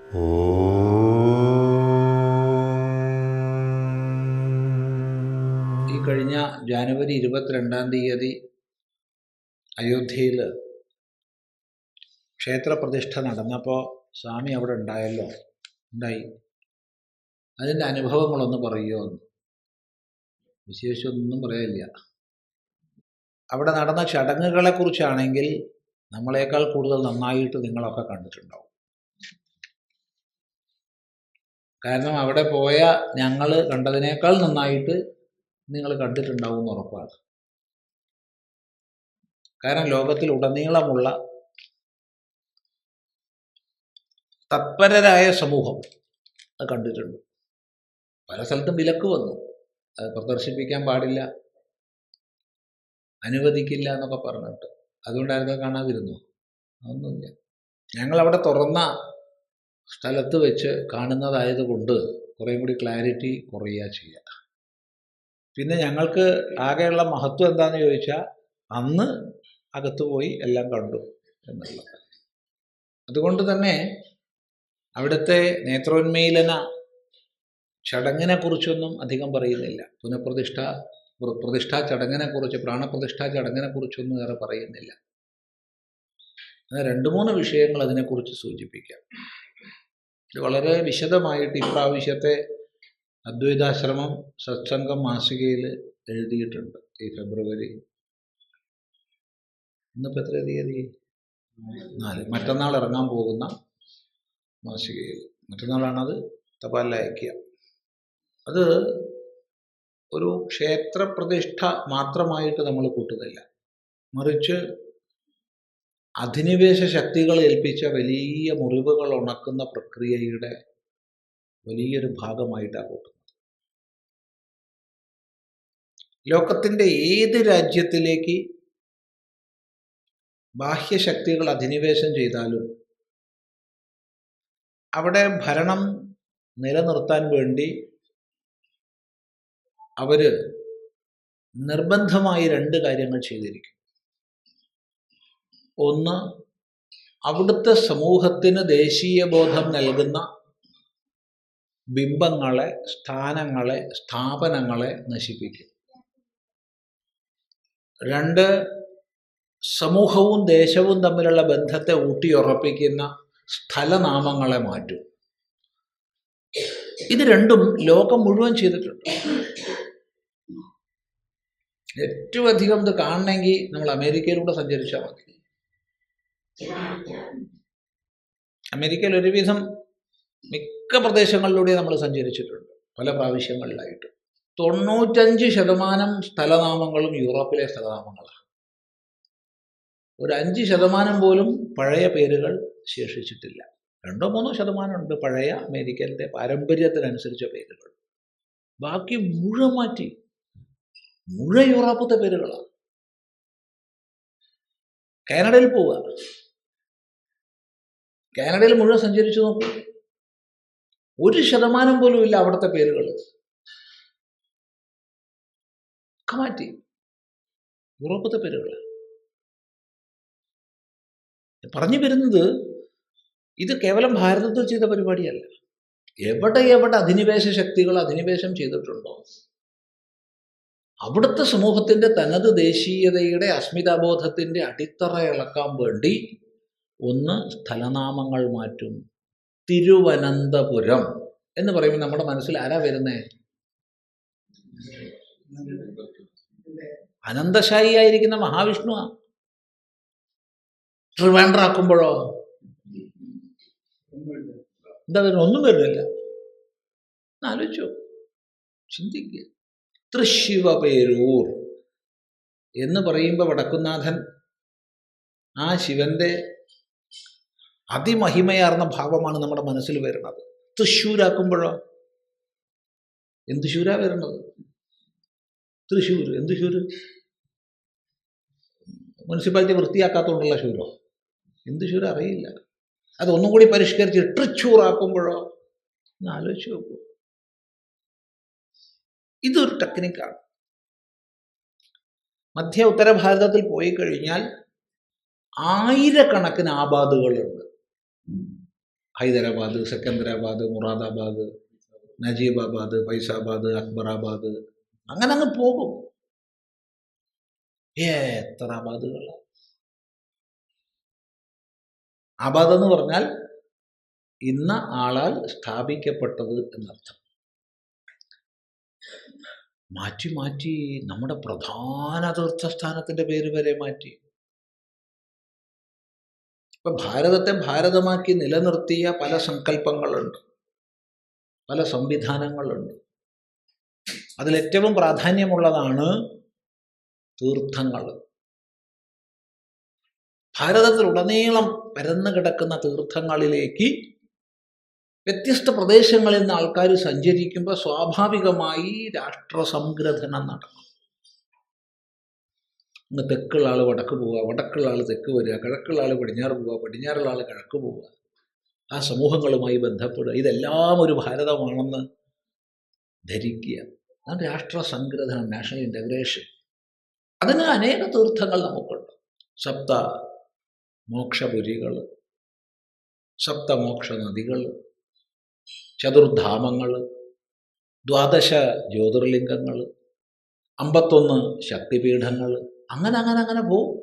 ഈ കഴിഞ്ഞ ജാനുവരി 22-ാം തീയതി അയോധ്യയിൽ ക്ഷേത്രപ്രതിഷ്ഠ നടന്നപ്പോൾ സ്വാമി അവിടെ ഉണ്ടായി. അതിൻ്റെ അനുഭവങ്ങളൊന്ന് പറയുമോ? വിശേഷമൊന്നും പറയാനില്ല. അവിടെ നടന്ന ചടങ്ങുകളെക്കുറിച്ചാണെങ്കിൽ നമ്മളെക്കാൾ കൂടുതൽ നന്നായിട്ട് നിങ്ങളൊക്കെ കണ്ടിട്ടുണ്ടാവും. കാരണം അവിടെ പോയ ഞങ്ങൾ കണ്ടതിനേക്കാൾ നന്നായിട്ട് നിങ്ങൾ കണ്ടിട്ടുണ്ടാവും എന്ന് ഉറപ്പാണ്. കാരണം ലോകത്തിലുടനീളമുള്ള തത്പരരായ സമൂഹം അത് കണ്ടിട്ടുണ്ട്. പല സ്ഥലത്തും വിലക്ക് വന്നു, അത് പ്രദർശിപ്പിക്കാൻ പാടില്ല, അനുവദിക്കില്ല എന്നൊക്കെ പറഞ്ഞിട്ട്. അതുകൊണ്ടായിരുന്നു കാണാതിരുന്നു. അതൊന്നുമില്ല. ഞങ്ങളവിടെ തുറന്ന സ്ഥലത്ത് വെച്ച് കാണുന്നതായതുകൊണ്ട് കുറേയും കൂടി ക്ലാരിറ്റി കുറയുക ചെയ്യുക. പിന്നെ ഞങ്ങൾക്ക് ആകെയുള്ള മഹത്വം എന്താണെന്ന് ചോദിച്ചാൽ അന്ന് അകത്ത് പോയി എല്ലാം കണ്ടു എന്നുള്ളത്. അതുകൊണ്ട് തന്നെ അവിടുത്തെ നേത്രോന്മീലന ചടങ്ങിനെ കുറിച്ചൊന്നും അധികം പറയുന്നില്ല. പ്രതിഷ്ഠാ ചടങ്ങിനെക്കുറിച്ച്, പ്രാണപ്രതിഷ്ഠാ ചടങ്ങിനെക്കുറിച്ചൊന്നും ഏറെ പറയുന്നില്ല. 2-3 വിഷയങ്ങൾ അതിനെക്കുറിച്ച് സൂചിപ്പിക്കാം. ഇത് വളരെ വിശദമായിട്ട് ഇപ്രാവശ്യത്തെ അദ്വൈതാശ്രമം സത്സംഗം മാസികയിൽ എഴുതിയിട്ടുണ്ട്. ഈ ഫെബ്രുവരി, ഇന്നിപ്പോൾ എത്ര തീയതി? 4. മറ്റന്നാൾ ഇറങ്ങാൻ പോകുന്ന മാസികയിൽ, മറ്റന്നാളാണത് തപാലിൽ അയക്കുക. അത് ഒരു ക്ഷേത്രപ്രതിഷ്ഠ മാത്രമായിട്ട് നമ്മൾ കൂട്ടുന്നില്ല, മറിച്ച് അധിനിവേശ ശക്തികൾ ഏൽപ്പിച്ച വലിയ മുറിവുകൾ ഉണക്കുന്ന പ്രക്രിയയുടെ വലിയൊരു ഭാഗമായിട്ടാണ് കൂട്ടുന്നത്. ലോകത്തിൻ്റെ ഏത് രാജ്യത്തിലേക്ക് ബാഹ്യശക്തികൾ അധിനിവേശം ചെയ്താലും അവിടെ ഭരണം നിലനിർത്താൻ വേണ്ടി അവർ നിർബന്ധമായി 2 കാര്യങ്ങൾ ചെയ്തിരിക്കും. ഒന്ന്, അവിടുത്തെ സമൂഹത്തിന് ദേശീയ ബോധം നൽകുന്ന ബിംബങ്ങളെ, സ്ഥാനങ്ങളെ, സ്ഥാപനങ്ങളെ നശിപ്പിക്കും. 2, സമൂഹവും ദേശവും തമ്മിലുള്ള ബന്ധത്തെ ഊട്ടിയുറപ്പിക്കുന്ന സ്ഥലനാമങ്ങളെ മാറ്റും. ഇത് 2ഉം ലോകം മുഴുവൻ ചെയ്തിട്ടുണ്ട്. ഏറ്റവും അധികം ഇത് കാണണമെങ്കിൽ നമ്മൾ അമേരിക്കയിലൂടെ സഞ്ചരിച്ചാൽ മതി. അമേരിക്കയിൽ ഒരുവിധം മിക്ക പ്രദേശങ്ങളിലൂടെ നമ്മൾ സഞ്ചരിച്ചിട്ടുണ്ട്, പല പ്രാവശ്യങ്ങളിലായിട്ട്. 95% സ്ഥലനാമങ്ങളും യൂറോപ്പിലെ സ്ഥലനാമങ്ങളാണ്. ഒരു 5% പോലും പഴയ പേരുകൾ ശേഷിച്ചിട്ടില്ല. 2-3% ഉണ്ട് പഴയ അമേരിക്കൻ്റെ പാരമ്പര്യത്തിനനുസരിച്ച പേരുകൾ. ബാക്കി മുഴുവൻ മാറ്റി, മുഴുവൻ യൂറോപ്പത്തെ പേരുകളാണ്. കാനഡയിൽ പോവുക, കാനഡയിൽ മുഴുവൻ സഞ്ചരിച്ചു നോക്കൂ, 1% പോലും ഇല്ല അവിടുത്തെ പേരുകൾ. ഒക്കെ മാറ്റി, യൂറോപ്പത്തെ പേരുകൾ. പറഞ്ഞു വരുന്നത്, ഇത് കേവലം ഭാരതത്തിൽ ചെയ്ത പരിപാടിയല്ല. എവിടെ അധിനിവേശ ശക്തികൾ അധിനിവേശം ചെയ്തിട്ടുണ്ടോ അവിടുത്തെ സമൂഹത്തിൻ്റെ തനത് ദേശീയതയുടെ അസ്മിതാബോധത്തിൻ്റെ അടിത്തറ ഇളക്കാൻ വേണ്ടി ഒന്ന് സ്ഥലനാമങ്ങൾ മാറ്റും. തിരുവനന്തപുരം എന്ന് പറയുമ്പോൾ നമ്മുടെ മനസ്സിൽ ആരാ വരുന്നേ? അനന്തശായി ആയിരിക്കുന്ന മഹാവിഷ്ണുവാ. ട്രിവാൻഡ്രാക്കുമ്പോഴോ എന്താ വരുന്നത്? ഒന്നും വരുന്നില്ല. ആലോചിച്ചോ, ചിന്തിക്കുക. തൃശ്ശിവപേരൂർ എന്ന് പറയുമ്പോൾ വടക്കുന്നാഥൻ ആ ശിവന്റെ അതിമഹിമയാർന്ന ഭാവമാണ് നമ്മുടെ മനസ്സിൽ വരുന്നത്. തൃശ്ശൂരാക്കുമ്പോഴോ എന്ത് ശൂരാ വരുന്നത്? തൃശ്ശൂർ, എന്ത് ശൂര്? മുനിസിപ്പാലിറ്റി വൃത്തിയാക്കാത്തതുകൊണ്ടുള്ള ശൂരോ? എന്ത് ശൂര അറിയില്ല. അതൊന്നും കൂടി പരിഷ്കരിച്ച് ട്രിച്ചൂറാക്കുമ്പോഴോ ഒന്ന് ആലോചിച്ച് നോക്കൂ. ഇതൊരു ടെക്നിക്കാണ്. മധ്യ ഉത്തര ഭാരതത്തിൽ പോയി കഴിഞ്ഞാൽ 1000കണക്കിന് ആബാദുകളുണ്ട്. ഹൈദരാബാദ്, സെക്കന്ദരാബാദ്, മുറാദാബാദ്, നജീബാബാദ്, ഫൈസാബാദ്, അക്ബറാബാദ്, അങ്ങനെ അങ്ങ് പോകും. എത്ര ആബാദുകൾ! ആബാദ് എന്ന് പറഞ്ഞാൽ ഇന്ന ആളാൽ സ്ഥാപിക്കപ്പെട്ടത് എന്നർത്ഥം. മാറ്റി മാറ്റി നമ്മുടെ പ്രധാന തീർത്ഥസ്ഥാനത്തിന്റെ പേര് വരെ മാറ്റി. ഇപ്പൊ ഭാരതത്തെ ഭാരതമാക്കി നിലനിർത്തിയ പല സങ്കല്പങ്ങളുണ്ട്, പല സംവിധാനങ്ങളുണ്ട്. അതിലേറ്റവും പ്രാധാന്യമുള്ളതാണ് തീർത്ഥങ്ങൾ. ഭാരതത്തിലുടനീളം പരന്നു കിടക്കുന്ന തീർത്ഥങ്ങളിലേക്ക് വ്യത്യസ്ത പ്രദേശങ്ങളിൽ നിന്ന് ആൾക്കാർ സഞ്ചരിക്കുമ്പോൾ സ്വാഭാവികമായി രാഷ്ട്രസംഗ്രഥനം നടക്കും. ഇന്ന് തെക്കുള്ള ആൾ വടക്ക് പോവുക, വടക്കുള്ള ആൾ തെക്ക് വരിക, കിഴക്കുള്ള ആൾ പടിഞ്ഞാറ് പോവുക, പടിഞ്ഞാറുള്ള ആൾ കിഴക്ക് പോവുക, ആ സമൂഹങ്ങളുമായി ബന്ധപ്പെടുക. ഇതെല്ലാം ഒരു ഭാരതമാണെന്ന് ധരിക്കുക. അത് രാഷ്ട്രസംഗ്രഥനം, നാഷണൽ ഇൻ്റഗ്രേഷൻ. അതിന് അനേക തീർത്ഥങ്ങൾ നമുക്കുണ്ട്. സപ്ത മോക്ഷപുരികൾ, സപ്തമോക്ഷ നദികൾ, ചതുർധാമങ്ങൾ, 12 ജ്യോതിർലിംഗങ്ങൾ, 51 ശക്തിപീഠങ്ങൾ, അങ്ങനെ അങ്ങനെ അങ്ങനെ പോവും.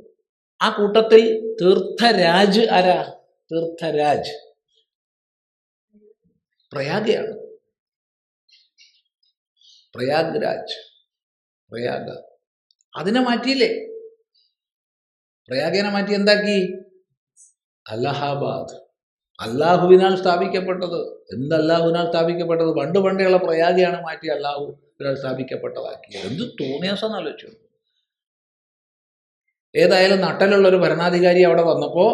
ആ കൂട്ടത്തിൽ തീർത്ഥരാജ് ആരാ? തീർത്ഥരാജ് പ്രയാഗയാണ്. പ്രയാഗ്രാജ്, പ്രയാഗ. അതിനെ മാറ്റിയില്ലേ? പ്രയാഗേനെ മാറ്റി എന്താക്കി? അലഹാബാദ്. അല്ലാഹുവിനാൽ സ്ഥാപിക്കപ്പെട്ടത്. എന്ത് അല്ലാഹുവിനാൽ സ്ഥാപിക്കപ്പെട്ടത്? പണ്ടേയുള്ള പ്രയാഗയാണ് മാറ്റി അല്ലാഹുവിനാൽ സ്ഥാപിക്കപ്പെട്ടതാക്കിയത്. എന്ത് തോന്നിയാസം ആലോചിച്ചു. ഏതായാലും നട്ടലുള്ളൊരു ഭരണാധികാരി അവിടെ വന്നപ്പോൾ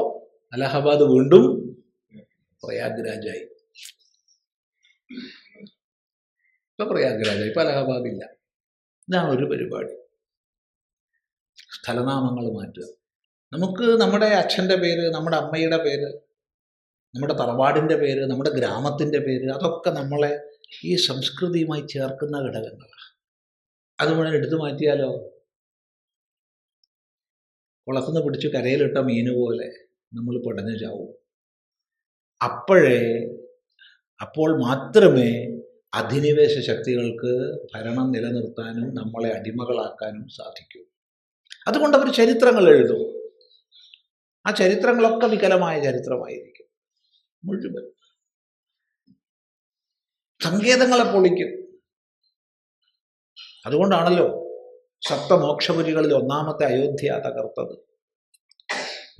അലഹാബാദ് വീണ്ടും പ്രയാഗ്രാജായി. ഇപ്പൊ പ്രയാഗ്രാജായി, ഇപ്പൊ അലഹാബാദ് ഇല്ല. ഇതാണ് ഒരു പരിപാടി. സ്ഥലനാമങ്ങൾ മാറ്റുക. നമുക്ക് നമ്മുടെ അച്ഛൻ്റെ പേര്, നമ്മുടെ അമ്മയുടെ പേര്, നമ്മുടെ തറവാടിൻ്റെ പേര്, നമ്മുടെ ഗ്രാമത്തിൻ്റെ പേര്, അതൊക്കെ നമ്മളെ ഈ സംസ്കൃതിയുമായി ചേർക്കുന്ന ഘടകങ്ങളാണ്. അത് മുഴുവൻ എടുത്തു മാറ്റിയാലോ കുളത്തുനിന്ന് പിടിച്ച് കരയിലിട്ട മീന് പോലെ നമ്മൾ പടഞ്ഞു ചാവും. അപ്പോൾ മാത്രമേ അധിനിവേശ ശക്തികൾക്ക് ഭരണം നിലനിർത്താനും നമ്മളെ അടിമകളാക്കാനും സാധിക്കൂ. അതുകൊണ്ട് അവർ ചരിത്രങ്ങൾ എഴുതും. ആ ചരിത്രങ്ങളൊക്കെ വികലമായ ചരിത്രമായിരിക്കും. മുഴുവൻ സങ്കേതങ്ങളെ പൊളിക്കും. അതുകൊണ്ടാണല്ലോ സപ്തമോക്ഷപുരികളിൽ 1ാമത്തെ അയോധ്യ തകർത്തത്,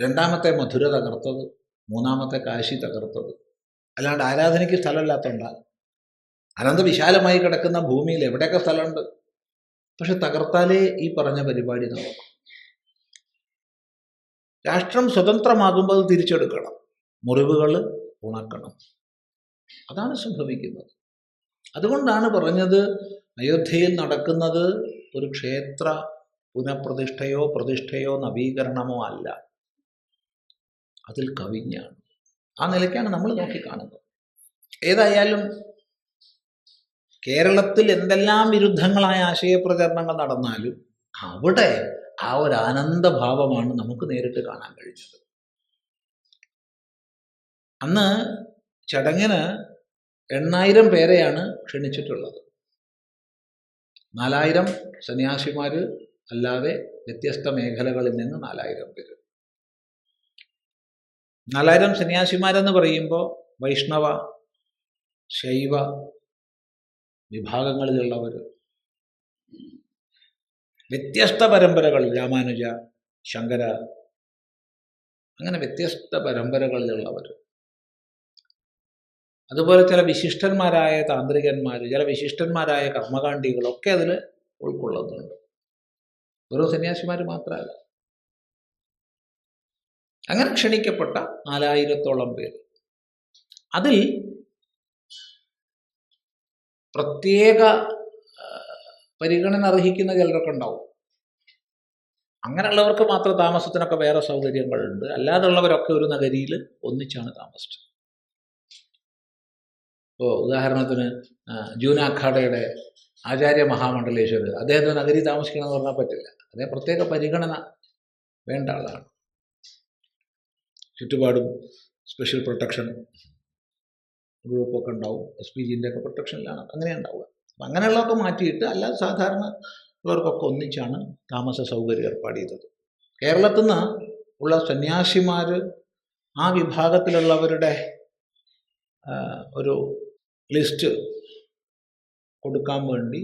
2ാമത്തെ മധുര തകർത്തത്, 3ാമത്തെ കാശി തകർത്തത്. അല്ലാണ്ട് ആരാധനയ്ക്ക് സ്ഥലമില്ലാത്തതുകൊണ്ടാണ്. അനന്തവിശാലമായി കിടക്കുന്ന ഭൂമിയിൽ എവിടെയൊക്കെ സ്ഥലമുണ്ട്. പക്ഷെ തകർത്താലേ ഈ പറഞ്ഞ പരിപാടി നടക്കും. രാഷ്ട്രം സ്വതന്ത്രമാകുമ്പോൾ അത് തിരിച്ചെടുക്കണം, മുറിവുകൾ ഉണക്കണം. അതാണ് സംഭവിക്കുന്നത്. അതുകൊണ്ടാണ് പറഞ്ഞത് അയോധ്യയിൽ നടക്കുന്നത് ഒരു ക്ഷേത്ര പുനഃപ്രതിഷ്ഠയോ പ്രതിഷ്ഠയോ നവീകരണമോ അല്ല, അതിൽ കവിഞ്ഞാണ്. ആ നിലയ്ക്കാണ് നമ്മൾ നോക്കിക്കാണുന്നത്. ഏതായാലും കേരളത്തിൽ എന്തെല്ലാം വിരുദ്ധങ്ങളായ ആശയപ്രചരണങ്ങൾ നടന്നാലും അവിടെ ആ ഒരു ആനന്ദഭാവമാണ് നമുക്ക് നേരിട്ട് കാണാൻ കഴിഞ്ഞത്. അന്ന് ചടങ്ങിന് 8000 പേരെയാണ് ക്ഷണിച്ചിട്ടുള്ളത്. 4000 സന്യാസിമാർ അല്ലാതെ വ്യത്യസ്ത മേഖലകളിൽ നിന്ന് 4000 പേര്. 4000 സന്യാസിമാരെന്ന് പറയുമ്പോൾ വൈഷ്ണവ, ശൈവ വിഭാഗങ്ങളിലുള്ളവർ, വ്യത്യസ്ത പരമ്പരകളിൽ രാമാനുജ, ശങ്കര, അങ്ങനെ വ്യത്യസ്ത പരമ്പരകളിലുള്ളവർ, അതുപോലെ ചില വിശിഷ്ടന്മാരായ താന്ത്രികന്മാർ, ചില വിശിഷ്ടന്മാരായ കർമ്മകാണ്ഡികളൊക്കെ അതിൽ ഉൾക്കൊള്ളുന്നുണ്ട്. ഓരോ സന്യാസിമാർ മാത്രമല്ല. അങ്ങനെ ക്ഷണിക്കപ്പെട്ട 4000-ഓളം പേര്. അതിൽ പ്രത്യേക പരിഗണന അർഹിക്കുന്ന ചിലരൊക്കെ ഉണ്ടാവും. അങ്ങനെയുള്ളവർക്ക് മാത്രം താമസത്തിനൊക്കെ വേറെ സൗകര്യങ്ങളുണ്ട്. അല്ലാതുള്ളവരൊക്കെ ഒരു നഗരിയിൽ ഒന്നിച്ചാണ് താമസിച്ചത്. ഇപ്പോൾ ഉദാഹരണത്തിന് ജൂനാഖാഡയുടെ ആചാര്യ മഹാമണ്ഡലേശ്വരർ, അദ്ദേഹത്തിന് നഗരി താമസിക്കണമെന്ന് പറഞ്ഞാൽ പറ്റില്ല. അദ്ദേഹം പ്രത്യേക പരിഗണന വേണ്ട ആളാണ്. ചുറ്റുപാടും സ്പെഷ്യൽ പ്രൊട്ടക്ഷൻ ഗ്രൂപ്പൊക്കെ ഉണ്ടാവും, SPGൻ്റെ ഒക്കെ പ്രൊട്ടക്ഷനിലാണ് അങ്ങനെ ഉണ്ടാവുക. അപ്പം അങ്ങനെയുള്ളതൊക്കെ മാറ്റിയിട്ട് അല്ലാതെ സാധാരണ ഉള്ളവർക്കൊക്കെ ഒന്നിച്ചാണ് താമസ സൗകര്യം ഏർപ്പാട് ചെയ്തത്. കേരളത്തിൽ നിന്ന് ഉള്ള സന്യാസിമാർ ആ വിഭാഗത്തിലുള്ളവരുടെ ഒരു ലിസ്റ്റ് കൊടുക്കാൻ വേണ്ടി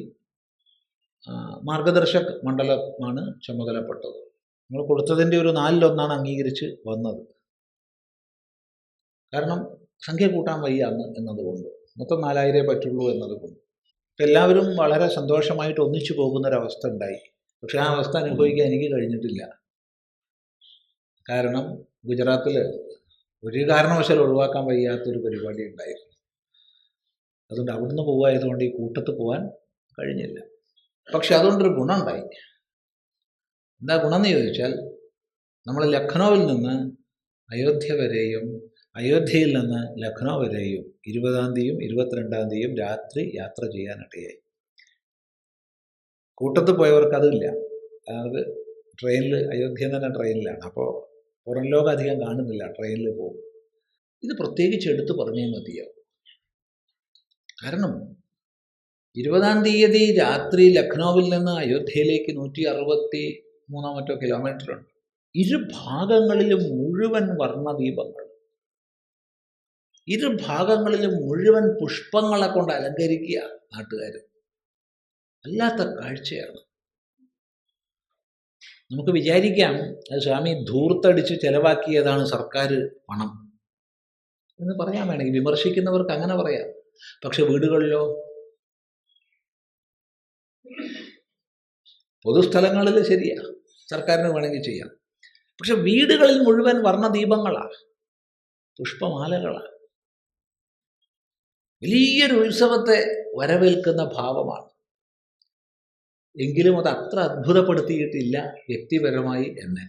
മാർഗദർശക് മണ്ഡലമാണ് ചുമതലപ്പെട്ടത്. നമ്മൾ കൊടുത്തതിൻ്റെ ഒരു 4/1 അംഗീകരിച്ച് വന്നത്. കാരണം സംഖ്യ കൂട്ടാൻ വയ്യ എന്നതുകൊണ്ട്, മൊത്തം 4000 പറ്റുള്ളൂ എന്നതുകൊണ്ട്. അപ്പം എല്ലാവരും വളരെ സന്തോഷമായിട്ട് ഒന്നിച്ചു പോകുന്നൊരവസ്ഥ ഉണ്ടായി. പക്ഷെ ആ അവസ്ഥ അനുഭവിക്കാൻ എനിക്ക് കഴിഞ്ഞിട്ടില്ല. കാരണം ഗുജറാത്തിൽ ഒരു കാരണവശാലും ഒഴിവാക്കാൻ വയ്യാത്തൊരു പരിപാടി ഉണ്ടായിരുന്നു. അതുകൊണ്ട് അവിടുന്ന് പോവായതുകൊണ്ട് ഈ കൂട്ടത്ത് പോകാൻ കഴിഞ്ഞില്ല. പക്ഷെ അതുകൊണ്ടൊരു ഗുണമുണ്ടായി. എന്താ ഗുണമെന്ന് ചോദിച്ചാൽ, നമ്മൾ ലഖ്നൗവിൽ നിന്ന് അയോധ്യ വരെയും അയോധ്യയിൽ നിന്ന് ലഖ്നൗ വരെയും 20-ാം തീയതിയും 22-ാം തീയതിയും രാത്രി യാത്ര ചെയ്യാനിടയായി. കൂട്ടത്ത് പോയവർക്ക് അതില്ല. അത് ട്രെയിനിൽ, അയോധ്യയിൽ തന്നെ ട്രെയിനിലാണ്. അപ്പോൾ പുറം ലോകം അധികം കാണുന്നില്ല, ട്രെയിനിൽ പോകും. ഇത് പ്രത്യേകിച്ച് എടുത്തു പറഞ്ഞേ മതിയാവും. കാരണം 20-ാം തീയതി രാത്രി ലഖ്നൗവിൽ നിന്ന് അയോധ്യയിലേക്ക് 163 മറ്റോ കിലോമീറ്ററുണ്ട്. ഇരുഭാഗങ്ങളിലും മുഴുവൻ വർണ്ണദീപങ്ങൾ, ഇരുഭാഗങ്ങളിലും മുഴുവൻ പുഷ്പങ്ങളെ കൊണ്ട് അലങ്കരിക്കുക നാട്ടുകാർ. അല്ലാത്ത കാഴ്ചയാണ്. നമുക്ക് വിചാരിക്കാം അത് സ്വാമി ധൂർത്തടിച്ച് ചെലവാക്കിയതാണ് സർക്കാർ പണം എന്ന് പറയാൻ വേണമെങ്കിൽ, വിമർശിക്കുന്നവർക്ക് അങ്ങനെ പറയാം. പക്ഷെ വീടുകളിലോ, പൊതുസ്ഥലങ്ങളിൽ ശരിയാ, സർക്കാരിന് വേണമെങ്കിൽ ചെയ്യാം. പക്ഷെ വീടുകളിൽ മുഴുവൻ വർണ്ണദീപങ്ങളാണ്, പുഷ്പമാലകളാണ്. വലിയൊരു ഉത്സവത്തെ വരവേൽക്കുന്ന ഭാവമാണ്. എങ്കിലും അത് അത്ര അത്ഭുതപ്പെടുത്തിയിട്ടില്ല വ്യക്തിപരമായി എന്നെ.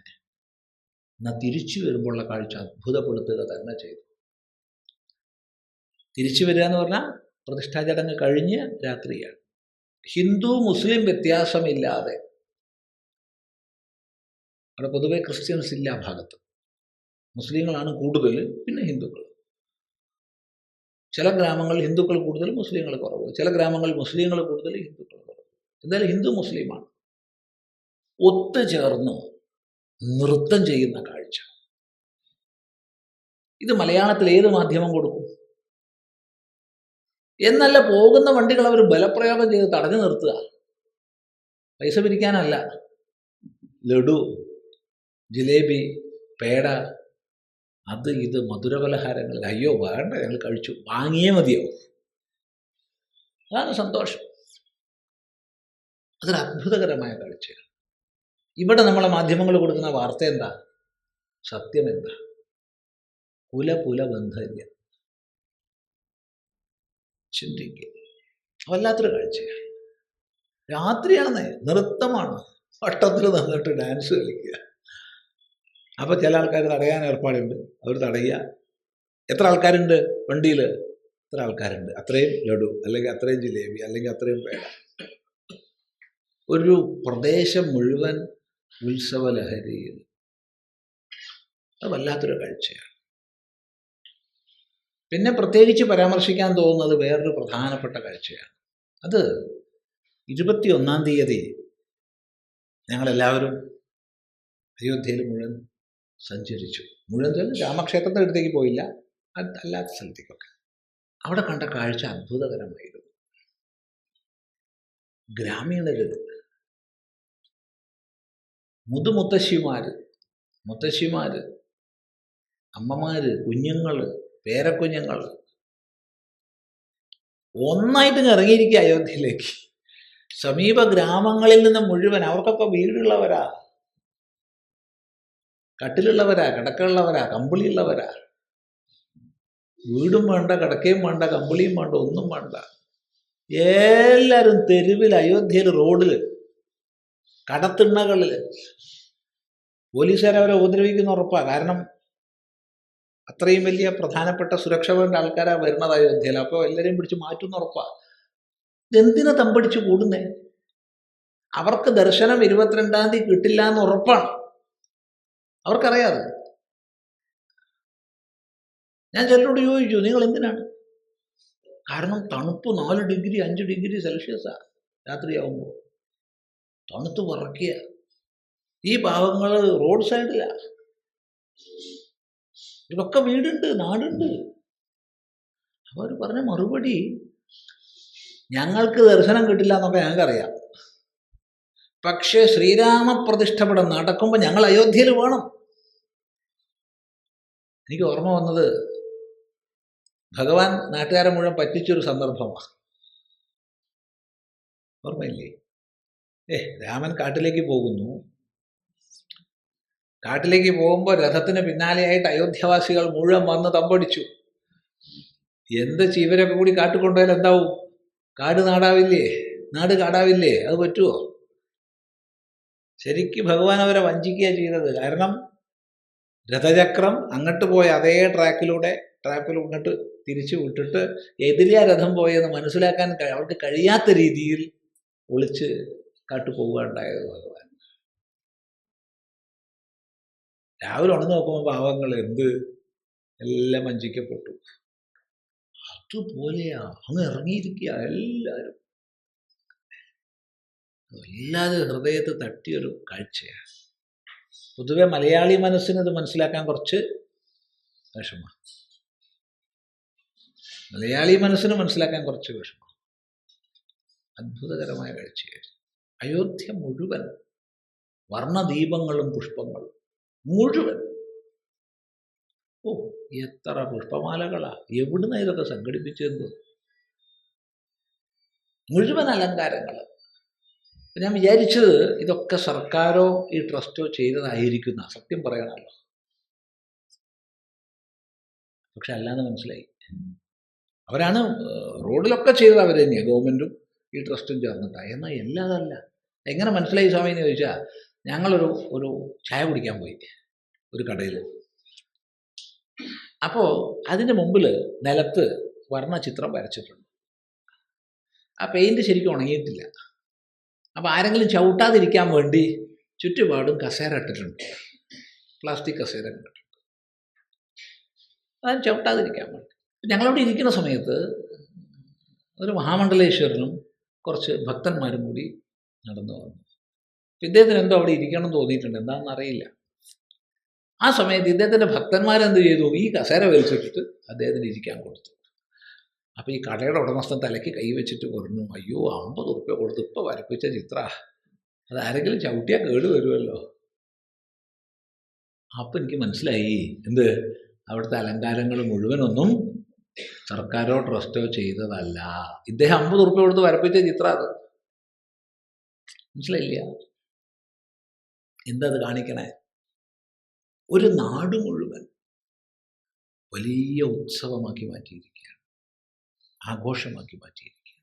എന്നാൽ തിരിച്ചു വരുമ്പോഴുള്ള കാഴ്ച അത്ഭുതപ്പെടുത്തുക തന്നെ ചെയ്തു. തിരിച്ചു വരിക എന്ന് പറഞ്ഞാൽ പ്രതിഷ്ഠാ ചടങ്ങ് കഴിഞ്ഞ് രാത്രിയാണ്. ഹിന്ദു മുസ്ലിം വ്യത്യാസമില്ലാതെ, അവിടെ പൊതുവെ ക്രിസ്ത്യൻസ് ഇല്ല ആ ഭാഗത്ത്, മുസ്ലിങ്ങളാണ് കൂടുതൽ, പിന്നെ ഹിന്ദുക്കൾ. ചില ഗ്രാമങ്ങളിൽ ഹിന്ദുക്കൾ കൂടുതൽ, മുസ്ലിങ്ങൾ കുറവ്. ചില ഗ്രാമങ്ങളിൽ മുസ്ലിങ്ങൾ കൂടുതൽ, ഹിന്ദുക്കൾ കുറവ്. എന്തായാലും ഹിന്ദു മുസ്ലിമാണ് ഒത്തുചേർന്ന് നൃത്തം ചെയ്യുന്ന കാഴ്ച. ഇത് മലയാളത്തിൽ ഏത് മാധ്യമം കൊടുക്കും? എന്നല്ല, പോകുന്ന വണ്ടികൾ അവർ ബലപ്രയോഗം ചെയ്ത് തടഞ്ഞു നിർത്തുക. പൈസ പിരിക്കാനല്ല. ലഡു, ജിലേബി, പേട, അത് ഇത് മധുരപലഹാരങ്ങൾ. അയ്യോ വേണ്ട, ഞങ്ങൾ കഴിച്ചു, വാങ്ങിയേ മതിയാവും. അതാണ് സന്തോഷം. അതൊരു അത്ഭുതകരമായ കാഴ്ചയാണ്. ഇവിടെ നമ്മളെ മാധ്യമങ്ങൾ കൊടുക്കുന്ന വാർത്ത എന്താ? സത്യം എന്താ? കുല ബന്ധമില്ല. ചിന്തിക്കുക. വല്ലാത്തൊരു കാഴ്ചയാണ്. രാത്രിയാണെന്നേ, നൃത്തമാണ്, വട്ടത്തിൽ നിന്നിട്ട് ഡാൻസ് കളിക്കുക. അപ്പോൾ ചില ആൾക്കാർ തടയാൻ ഏർപ്പാടുണ്ട്, അവർ തടയുക. എത്ര ആൾക്കാരുണ്ട് വണ്ടിയിൽ? എത്ര ആൾക്കാരുണ്ട് അത്രയും ലഡു, അല്ലെങ്കിൽ അത്രയും ജിലേബി, അല്ലെങ്കിൽ അത്രയും പേട. ഒരു പ്രദേശം മുഴുവൻ ഉത്സവ ലഹരിയിൽ. അത് വല്ലാത്തൊരു കാഴ്ചയാണ്. പിന്നെ പ്രത്യേകിച്ച് പരാമർശിക്കാൻ തോന്നുന്നത് വേറൊരു പ്രധാനപ്പെട്ട കാഴ്ചയാണ്. അത് 21-ാം തീയതി ഞങ്ങളെല്ലാവരും അയോധ്യയിൽ മുഴുവൻ സഞ്ചരിച്ചു. മുഴുവൻ രാമക്ഷേത്രത്തിൻ്റെ അടുത്തേക്ക് പോയില്ല, അല്ലാത്ത സ്ഥലത്തേക്കൊക്കെ. അവിടെ കണ്ട കാഴ്ച അത്ഭുതകരമായിരുന്നു. ഗ്രാമീണർ, മുത്തശ്ശിമാർ, അമ്മമാർ, കുഞ്ഞുങ്ങൾ, പേരക്കുഞ്ഞുങ്ങൾ ഒന്നായിട്ട് ഇറങ്ങിയിരിക്കുക അയോധ്യയിലേക്ക്. സമീപ ഗ്രാമങ്ങളിൽ നിന്ന് മുഴുവൻ, അവർക്കൊക്കെ വീടുള്ളവരാ, കട്ടിലുള്ളവരാ, കിടക്കുള്ളവരാ, കമ്പിളിയുള്ളവരാ. വീടും വേണ്ട, കിടക്കയും വേണ്ട, കമ്പിളിയും വേണ്ട, ഒന്നും വേണ്ട. എല്ലാവരും തെരുവിൽ, അയോധ്യയിൽ, റോഡിൽ, കടത്തിണ്ണകളിൽ. പോലീസുകാരവരെ ഉപദ്രവിക്കുന്ന ഉറപ്പാണ്. കാരണം അത്രയും വലിയ പ്രധാനപ്പെട്ട സുരക്ഷ വേണ്ട ആൾക്കാരാണ് വരുന്നത് അയോധ്യയിൽ. അപ്പോൾ എല്ലാവരെയും പിടിച്ച് മാറ്റുന്ന ഉറപ്പാണ്. എന്തിനാ തമ്പടിച്ച് കൂടുന്നേ? അവർക്ക് ദർശനം 22-ാം തീയതി കിട്ടില്ല എന്ന് ഉറപ്പാണ്, അവർക്കറിയാതെ. ഞാൻ ചിലരോട് ചോദിച്ചു, നിങ്ങൾ എന്തിനാണ്? കാരണം തണുപ്പ് 4 ഡിഗ്രി 5 ഡിഗ്രി സെൽഷ്യസാണ് രാത്രിയാവുമ്പോൾ. തണുത്ത് വിറയ്ക്കുക. ഈ പാവങ്ങൾ റോഡ് സൈഡിലാണ്. ഇതൊക്കെ വീടുണ്ട്, നാടുണ്ട്. അവർ പറഞ്ഞ മറുപടി, ഞങ്ങൾക്ക് ദർശനം കിട്ടില്ല എന്നൊക്കെ ഞങ്ങൾക്കറിയാം, പക്ഷേ ശ്രീരാമപ്രതിഷ്ഠ നടക്കുമ്പോൾ ഞങ്ങൾ അയോധ്യയിൽ വേണം. എനിക്ക് ഓർമ്മ വന്നത് ഭഗവാൻ നാട്ടുകാരെ മുഴുവൻ പറ്റിച്ചൊരു സന്ദർഭമാണ്. ഓർമ്മയില്ലേ? രാമൻ കാട്ടിലേക്ക് പോകുന്നു. കാട്ടിലേക്ക് പോകുമ്പോൾ രഥത്തിന് പിന്നാലെയായിട്ട് അയോധ്യവാസികൾ മുഴുവൻ വന്ന് തമ്പടിച്ചു. എന്ത് ഇവരൊക്കെ കൂടി കാട്ടിക്കൊണ്ടുപോയാൽ എന്താവും? കാട് നാടാവില്ലേ? നാട് കാടാവില്ലേ? അത് പറ്റുമോ? ശരിക്കും ഭഗവാൻ അവരെ വഞ്ചിക്കുക ചെയ്തത്. കാരണം രഥചക്രം അങ്ങോട്ട് പോയ അതേ ട്രാപ്പിൽ ഇങ്ങോട്ട് തിരിച്ചു വിട്ടിട്ട് എതിരെയാ രഥം പോയെന്ന് മനസ്സിലാക്കാൻ അവർക്ക് കഴിയാത്ത രീതിയിൽ ഒളിച്ച് കാട്ടുപോവുകയുണ്ടായത് ഭഗവാൻ. രാവിലെ ഉണർന്ന് നോക്കുമ്പോൾ പാവങ്ങൾ എല്ലാം വഞ്ചിക്കപ്പെട്ടു. അതുപോലെയാ അങ്ങ് ഇറങ്ങിയിരിക്കുക എല്ലാവരും. വല്ലാതെ ഹൃദയത്തെ തട്ടിയൊരു കാഴ്ചയാണ്. പൊതുവെ മലയാളി മനസ്സിന് ഇത് മനസ്സിലാക്കാൻ കുറച്ച് വിഷമം. അത്ഭുതകരമായ കാഴ്ചയായിരുന്നു. അയോധ്യ മുഴുവൻ വർണ്ണദീപങ്ങളും പുഷ്പങ്ങളും മുഴുവൻ. എത്ര പുഷ്പമാലകളാ! എവിടുന്ന ഇതൊക്കെ സംഘടിപ്പിച്ചത്? മുഴുവൻ അലങ്കാരങ്ങൾ. ഞാൻ വിചാരിച്ചത് ഇതൊക്കെ സർക്കാരോ ഈ ട്രസ്റ്റോ ചെയ്തതായിരിക്കുന്ന, സത്യം പറയണമല്ലോ. പക്ഷെ അല്ലാന്ന് മനസ്സിലായി. അവരാണ് റോഡിലൊക്കെ ചെയ്തത് അവർ തന്നെയാണ്, ഗവൺമെൻറ്റും ഈ ട്രസ്റ്റും ചേർന്നിട്ടാണ്. എന്നാൽ എല്ലാതല്ല. എങ്ങനെ മനസ്സിലായി സ്വാമി എന്ന് ചോദിച്ചാൽ, ഞങ്ങളൊരു ചായ കുടിക്കാൻ പോയി ഒരു കടയിൽ. അപ്പോൾ അതിൻ്റെ മുമ്പിൽ നിലത്ത് വർണ്ണചിത്രം വരച്ചിട്ടുണ്ട്. ആ പെയിൻറ് ശരിക്കും ഉണങ്ങിയിട്ടില്ല. അപ്പോൾ ആരെങ്കിലും ചവിട്ടാതിരിക്കാൻ വേണ്ടി ചുറ്റുപാടും കസേര ഇട്ടിട്ടുണ്ട്, പ്ലാസ്റ്റിക് കസേര ഇട്ടിട്ടുണ്ട്. അത് ചവിട്ടാതിരിക്കാൻ വേണ്ടി. ഞങ്ങളവിടെ ഇരിക്കുന്ന സമയത്ത് ഒരു മഹാമണ്ഡലേശ്വരനും കുറച്ച് ഭക്തന്മാരും കൂടി നടന്നു വന്നു. ഇദ്ദേഹത്തിന് എന്തോ അവിടെ ഇരിക്കണം തോന്നിയിട്ടുണ്ട്, എന്താണെന്ന് അറിയില്ല. ആ സമയത്ത് ഇദ്ദേഹത്തിൻ്റെ ഭക്തന്മാരെന്ത് ചെയ്തു? ഈ കസേര വലിച്ചിട്ടിട്ട് അദ്ദേഹത്തിന് ഇരിക്കാൻ കൊടുത്തു. അപ്പോൾ ഈ കടയുടെ ഉടമസ്ഥൻ തലയ്ക്ക് കൈ വെച്ചിട്ട് പറഞ്ഞു, അയ്യോ 50 ഉറുപ്പ്യ കൊടുത്ത് ഇപ്പോൾ വരപ്പിച്ച ചിത്ര, അത് ആരെങ്കിലും ചവിട്ടിയാൽ കേട് വരുമല്ലോ. അപ്പം എനിക്ക് മനസ്സിലായി, അവിടുത്തെ അലങ്കാരങ്ങൾ മുഴുവനൊന്നും സർക്കാരോ ട്രസ്റ്റോ ചെയ്തതല്ല. ഇദ്ദേഹം 50 ഉറുപ്പ്യ കൊടുത്ത് വരപ്പിച്ച ചിത്ര അത്. മനസ്സിലായില്ല? അത് കാണിക്കണേ? ഒരു നാട് മുഴുവൻ വലിയ ഉത്സവമാക്കി മാറ്റിയിരിക്കുകയാണ്, ആഘോഷമാക്കി മാറ്റിയിരിക്കുകയാണ്.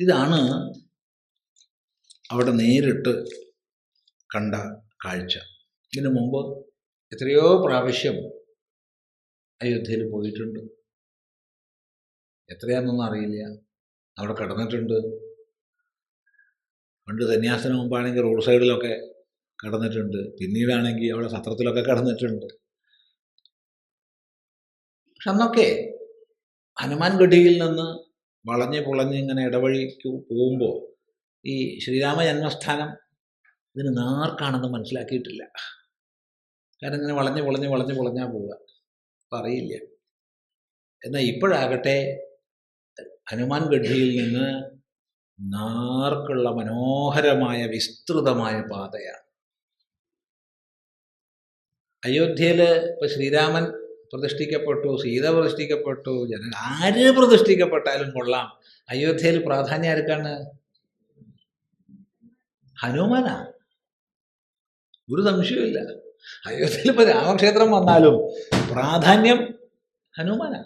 ഇതാണ് അവിടെ നേരിട്ട് കണ്ട കാഴ്ച. ഇതിനു മുമ്പ് എത്രയോ പ്രാവശ്യം അയോധ്യയിൽ പോയിട്ടുണ്ട്. എത്രയാണെന്നൊന്നും അറിയില്ല. അവിടെ കടന്നിട്ടുണ്ട്. പണ്ട് സന്യാസത്തിന് മുമ്പാണെങ്കിൽ റോഡ് സൈഡിലൊക്കെ കടന്നിട്ടുണ്ട്. പിന്നീടാണെങ്കിൽ അവിടെ സത്രത്തിലൊക്കെ കടന്നിട്ടുണ്ട്. പക്ഷെ അന്നൊക്കെ ഹനുമാൻ ഗഡിയിൽ നിന്ന് വളഞ്ഞ് പുളഞ്ഞ് ഇങ്ങനെ ഇടവഴിക്ക് പോകുമ്പോൾ ഈ ശ്രീരാമ ജന്മസ്ഥാനം ഇതിന് നേർക്കാണെന്ന് മനസ്സിലാക്കിയിട്ടില്ല. കാരണം ഇങ്ങനെ വളഞ്ഞ് പുളഞ്ഞാൽ പോവുക, അപ്പം അറിയില്ല. എന്നാൽ ഇപ്പോഴാകട്ടെ ഹനുമാൻ ഗഡിയിൽ നിന്ന് നേർക്കുള്ള മനോഹരമായ വിസ്തൃതമായ പാതയാണ്. അയോധ്യയിൽ ഇപ്പോൾ ശ്രീരാമൻ പ്രതിഷ്ഠിക്കപ്പെട്ടു, സീത പ്രതിഷ്ഠിക്കപ്പെട്ടു, ആര് പ്രതിഷ്ഠിക്കപ്പെട്ടാലും കൊള്ളാം. അയോധ്യയിൽ പ്രാധാന്യം ആർക്കാണ്? ഹനുമാനാ, ഒരു സംശയമില്ല. അയോധ്യയിൽ ഇപ്പോൾ രാമക്ഷേത്രം വന്നാലും പ്രാധാന്യം ഹനുമാനാ,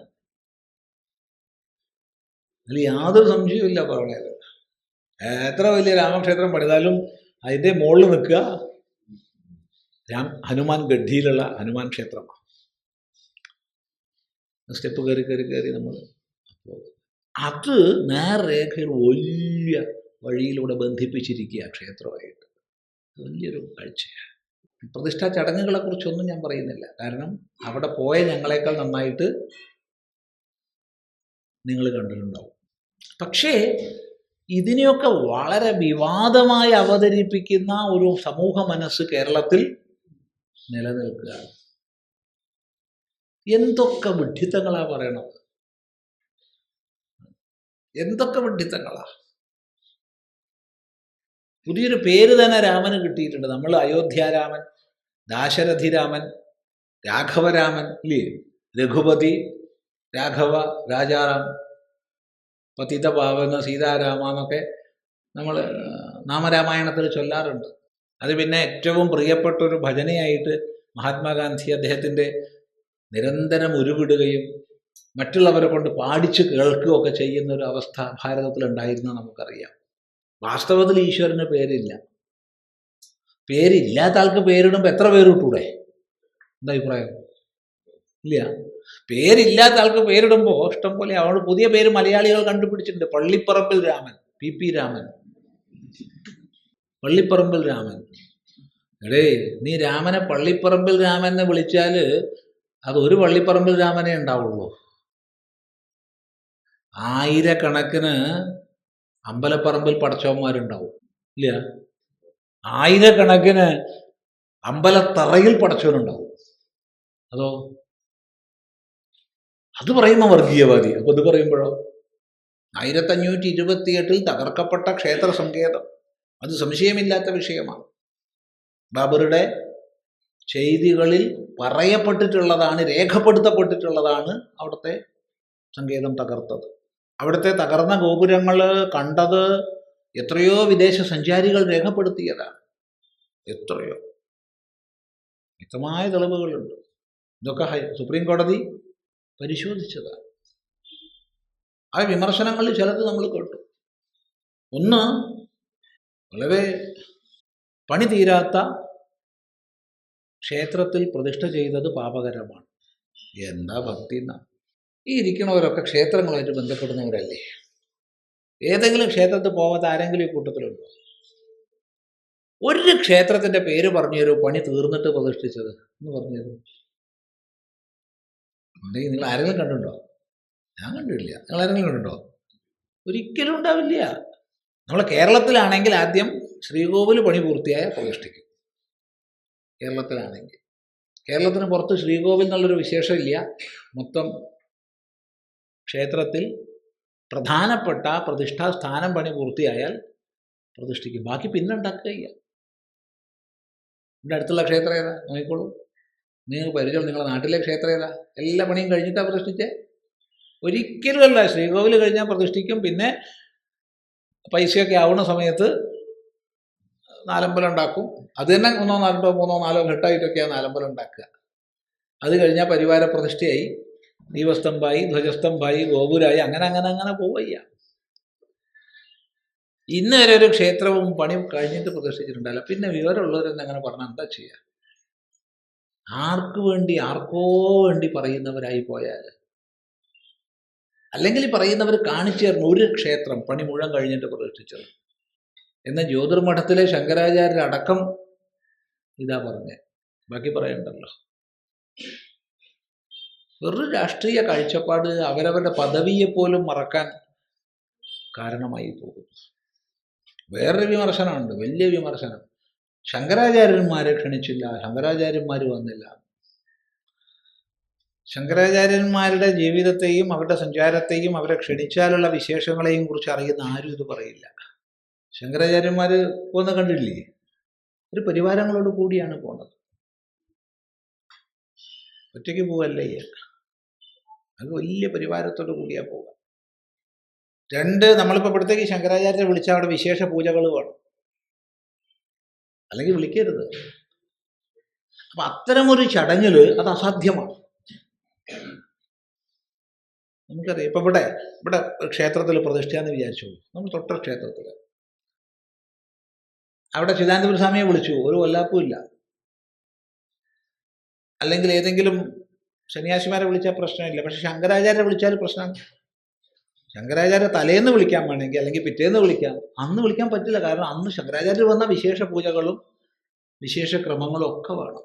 അതിൽ യാതൊരു സംശയവുമില്ല. പറഞ്ഞത് എത്ര വലിയ രാമക്ഷേത്രം പണിതാലും അതിൻ്റെ മുകളിൽ നിൽക്കുക ഹനുമാൻ ഗഡിയിലുള്ള ഹനുമാൻ ക്ഷേത്രമാണ്. സ്റ്റെപ്പ് കയറി നമ്മൾ അത് നേർരേഖയിൽ വലിയ വഴിയിലൂടെ ബന്ധിപ്പിച്ചിരിക്കുക ക്ഷേത്രമായിട്ട്. വലിയൊരു കാഴ്ചയാണ്. പ്രതിഷ്ഠാ ചടങ്ങുകളെ കുറിച്ചൊന്നും ഞാൻ പറയുന്നില്ല. കാരണം അവിടെ പോയ ഞങ്ങളെക്കാൾ നന്നായിട്ട് നിങ്ങൾ കണ്ടിട്ടുണ്ടാവും. പക്ഷേ ഇതിനെയൊക്കെ വളരെ വിവാദമായി അവതരിപ്പിക്കുന്ന ഒരു സമൂഹ മനസ്സ് കേരളത്തിൽ നിലനിൽക്കുകയാണ്. എന്തൊക്കെ വിഡ്ഢിത്തങ്ങളാ പറയണത്, എന്തൊക്കെ വിഡ്ഢിത്തങ്ങളാ. പുതിയൊരു പേര് തന്നെ രാമന് കിട്ടിയിട്ടുണ്ട്. നമ്മൾ അയോധ്യാരാമൻ, ദാശരഥിരാമൻ, രാഘവരാമൻ ഇല്ലേ, രഘുപതി, രാഘവ, രാജാറാം, പതിതപാവന, സീതാരാമ എന്നൊക്കെ നമ്മൾ നാമരാമായണത്തിൽ ചൊല്ലാറുണ്ട്. അത് പിന്നെ ഏറ്റവും പ്രിയപ്പെട്ടൊരു ഭജനയായിട്ട് മഹാത്മാഗാന്ധി അദ്ദേഹത്തിൻ്റെ നിരന്തരം ഉരുവിടുകയും മറ്റുള്ളവരെ കൊണ്ട് പാടിച്ച് കേൾക്കുകയൊക്കെ ചെയ്യുന്ന ഒരു അവസ്ഥ ഭാരതത്തിലുണ്ടായിരുന്നു നമുക്കറിയാം. വാസ്തവത്തിൽ ഈശ്വരന് പേരില്ല. പേരില്ലാത്ത ആൾക്ക് പേരിടുമ്പോൾ എത്ര പേരിട്ടൂടെ? എന്താ അഭിപ്രായം? ഇല്ല. പേരില്ലാത്ത ആൾക്ക് പേരിടുമ്പോൾ ഇഷ്ടം പോലെ അവൾ പുതിയ പേര് മലയാളികൾ കണ്ടുപിടിച്ചിട്ടുണ്ട്. പള്ളിപ്പറമ്പിൽ രാമൻ, PP രാമൻ, പള്ളിപ്പറമ്പിൽ രാമൻ. എടേ, നീ രാമനെ പള്ളിപ്പറമ്പിൽ രാമൻ എന്ന് വിളിച്ചാൽ അത് ഒരു പള്ളിപ്പറമ്പിൽ രാമനെ ഉണ്ടാവുള്ളൂ. ആയിരക്കണക്കിന് അമ്പലപ്പറമ്പിൽ പടച്ചവന്മാരുണ്ടാവും. ഇല്ല, ആയിരക്കണക്കിന് അമ്പലത്തറയിൽ പടച്ചവനുണ്ടാവും. അതോ അത് പറയുന്ന വർഗീയവാദി. അപ്പൊ ഇത് പറയുമ്പോഴോ 1528 തകർക്കപ്പെട്ട ക്ഷേത്ര സങ്കേതം, അത് സംശയമില്ലാത്ത വിഷയമാണ്. ബാബറുടെ ചെയ്തികളിൽ പറയപ്പെട്ടിട്ടുള്ളതാണ്, രേഖപ്പെടുത്തപ്പെട്ടിട്ടുള്ളതാണ് അവിടുത്തെ സങ്കേതം തകർത്തത്. അവിടുത്തെ തകർന്ന ഗോപുരങ്ങൾ കണ്ടത് എത്രയോ വിദേശ സഞ്ചാരികൾ രേഖപ്പെടുത്തിയതാണ്. എത്രയോ വ്യക്തമായ തെളിവുകളുണ്ട്. ഇതൊക്കെ സുപ്രീം കോടതി പരിശോധിച്ചതാണ്. ആ വിമർശനങ്ങളിൽ ചിലത് നമ്മൾ കേട്ടു. ഒന്ന്, വളരെ പണി തീരാത്ത ക്ഷേത്രത്തിൽ പ്രതിഷ്ഠ ചെയ്തത് പാപകരമാണ്. എന്താ ഭക്തി എന്നാ? ഈ ഇരിക്കണവരൊക്കെ ക്ഷേത്രങ്ങളുമായിട്ട് ബന്ധപ്പെടുന്നവരല്ലേ? ഏതെങ്കിലും ക്ഷേത്രത്തിൽ പോകാത്ത ആരെങ്കിലും ഈ കൂട്ടത്തിലുണ്ടോ? ഒരു ക്ഷേത്രത്തിൻ്റെ പേര് പറഞ്ഞു തരൂ, പണി തീർന്നിട്ട് പ്രതിഷ്ഠിച്ചത് എന്ന് പറഞ്ഞു തരൂ. ഉണ്ടെങ്കിൽ നിങ്ങൾ ആരെങ്കിലും കണ്ടിട്ടുണ്ടോ? ഞാൻ കണ്ടിട്ടില്ല. നിങ്ങൾ ആരെങ്കിലും കണ്ടിട്ടുണ്ടോ? ഒരിക്കലും ഉണ്ടാവില്ല. നമ്മളെ കേരളത്തിലാണെങ്കിൽ ആദ്യം ശ്രീകോവിൽ പണി പൂർത്തിയായ പ്രതിഷ്ഠിക്കും. കേരളത്തിലാണെങ്കിൽ. കേരളത്തിന് പുറത്ത് ശ്രീകോവിൽ എന്നുള്ളൊരു വിശേഷമില്ല. മൊത്തം ക്ഷേത്രത്തിൽ പ്രധാനപ്പെട്ട പ്രതിഷ്ഠാ സ്ഥാനം പണി പൂർത്തിയായാൽ പ്രതിഷ്ഠിക്കും. ബാക്കി പിന്നെ ഉണ്ടാക്കുകയില്ല. ഇവിടെ അടുത്തുള്ള ക്ഷേത്രം ഏതാ? നോക്കിക്കോളൂ. നിങ്ങൾക്ക് പരിചയം, നിങ്ങളുടെ നാട്ടിലെ ക്ഷേത്രം ഏതാ? എല്ലാ പണിയും കഴിഞ്ഞിട്ടാണ് പ്രതിഷ്ഠിച്ചേ? ഒരിക്കലുമല്ല. ശ്രീകോവിൽ കഴിഞ്ഞാൽ പ്രതിഷ്ഠിക്കും. പിന്നെ പൈസയൊക്കെ ആവുന്ന സമയത്ത് നാലമ്പലം ഉണ്ടാക്കും. അത് തന്നെ മൂന്നോ നാലോ ഘട്ടമായിട്ടൊക്കെയാണ് നാലമ്പലം ഉണ്ടാക്കുക. അത് കഴിഞ്ഞാൽ പരിവാര പ്രതിഷ്ഠയായി, ദീപസ്തംഭായി, ധ്വജസ്തംഭായി, ഗോപുരായി, അങ്ങനെ പോവുക. ഇന്ന് വരെ ഒരു ക്ഷേത്രവും പണി കഴിഞ്ഞിട്ട് പ്രതിഷ്ഠിച്ചിട്ടുണ്ടല്ല. പിന്നെ വിവരമുള്ളവരെന്നെ അങ്ങനെ പറഞ്ഞാൽ എന്താ ചെയ്യുക? ആർക്കു വേണ്ടി, ആർക്കോ വേണ്ടി പറയുന്നവരായി പോയാൽ, അല്ലെങ്കിൽ പറയുന്നവർ കാണിച്ചു തരണം ഒരു ക്ഷേത്രം പണി മുഴുവൻ കഴിഞ്ഞിട്ട് പ്രതിഷ്ഠിച്ചത്. എന്നാൽ ജ്യോതിർമഠത്തിലെ ശങ്കരാചാര്യരടക്കം ഇതാ പറഞ്ഞേ. ബാക്കി പറയണ്ടല്ലോ. വെറൊരു രാഷ്ട്രീയ കാഴ്ചപ്പാട് അവരവരുടെ പദവിയെപ്പോലും മറക്കാൻ കാരണമായി പോകും. വേറൊരു വിമർശനമുണ്ട്, വലിയ വിമർശനം. ശങ്കരാചാര്യന്മാരെ ക്ഷണിച്ചില്ല, ശങ്കരാചാര്യന്മാർ വന്നില്ല. ശങ്കരാചാര്യന്മാരുടെ ജീവിതത്തെയും അവരുടെ സഞ്ചാരത്തെയും അവരെ ക്ഷണിച്ചാലുള്ള വിശേഷങ്ങളെയും കുറിച്ച് അറിയുന്ന ആരും ഇത് പറയില്ല. ശങ്കരാചാര്യന്മാർ പോന്ന് കണ്ടില്ലേ? ഒരു പരിവാരങ്ങളോട് കൂടിയാണ് പോണത്. ഒറ്റയ്ക്ക് പോവല്ലേ, അത് വലിയ പരിവാരത്തോട് കൂടിയാ പോവുക. രണ്ട്, നമ്മളിപ്പോൾ ഇവിടത്തേക്ക് ശങ്കരാചാര്യരെ വിളിച്ചാൽ അവിടെ വിശേഷ പൂജകൾ വേണം, അല്ലെങ്കിൽ വിളിക്കരുത്. അപ്പൊ അത്തരമൊരു ചടങ്ങിൽ അത് അസാധ്യമാണ്. നമുക്കറിയാം. ഇപ്പൊ ഇവിടെ ക്ഷേത്രത്തിൽ പ്രതിഷ്ഠയാന്ന് വിചാരിച്ചോളൂ. നമ്മൾ തൊട്ട ക്ഷേത്രത്തിൽ അവിടെ ചിദാനന്ദപുര സ്വാമിയെ വിളിച്ചു, ഒരു കൊല്ലാപ്പും ഇല്ല. അല്ലെങ്കിൽ ഏതെങ്കിലും സന്യാസിമാരെ വിളിച്ചാൽ പ്രശ്നമില്ല. പക്ഷെ ശങ്കരാചാര്യ വിളിച്ചാൽ പ്രശ്നം. ശങ്കരാചാര്യ തലേന്ന് വിളിക്കാൻ വേണമെങ്കിൽ, അല്ലെങ്കിൽ പിറ്റേന്ന് വിളിക്കാം. അന്ന് വിളിക്കാൻ പറ്റില്ല. കാരണം അന്ന് ശങ്കരാചാര്യർ വന്ന വിശേഷ പൂജകളും വിശേഷ ക്രമങ്ങളും ഒക്കെ വേണം.